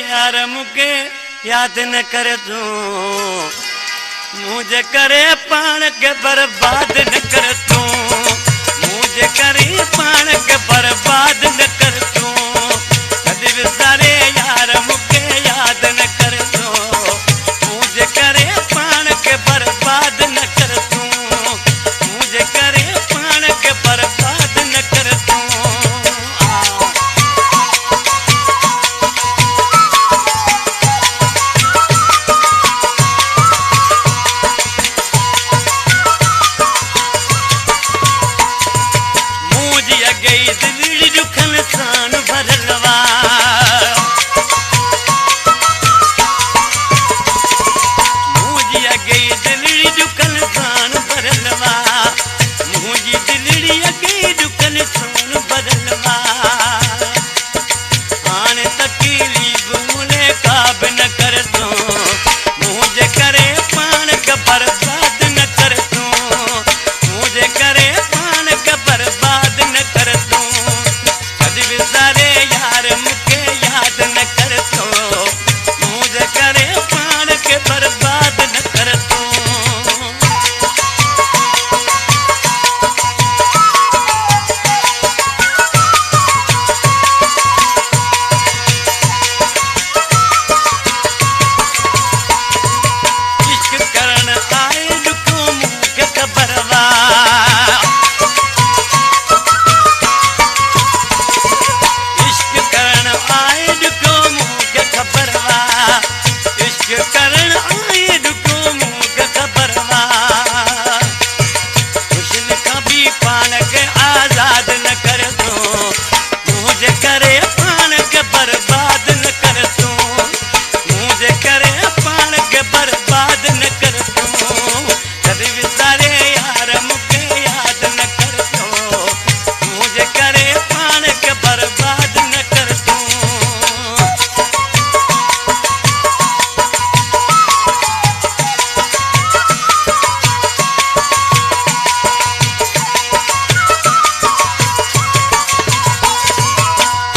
यार मुके याद न कर तू मुझे करे पान के बर्बाद न कर तू मुझे करे पान के बर्बाद न कर तू कभी भी सारे यार मुके याद न कर तू मुझे करे पान के बर्बाद न कर तू मुझे करे पान के बर्बाद न कर तू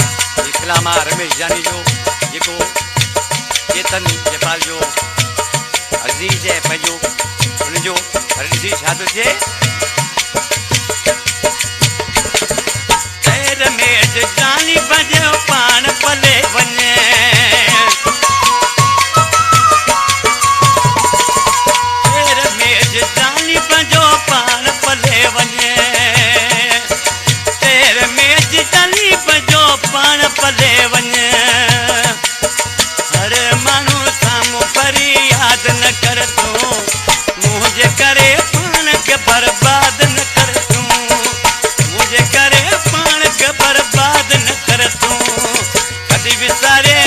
रमेश जानी जो जेको चेतन जयपाल जो अज़ीज़ है पंहिंजो उनजो ॾिसी छा थो थिए रमेश जानी बजो पाण पले वञे रमेश जानी बजो पाण पले वञे रमेश जानी बजो पाण पले वञे हर माण्हू साम्हूं फरियाद न कर तूं मुंहिंजे करे पाण खे बर्बाद न कर तूं मुंहिंजे करे पाण खे बर्बाद न कर तूं कॾहिं विसारे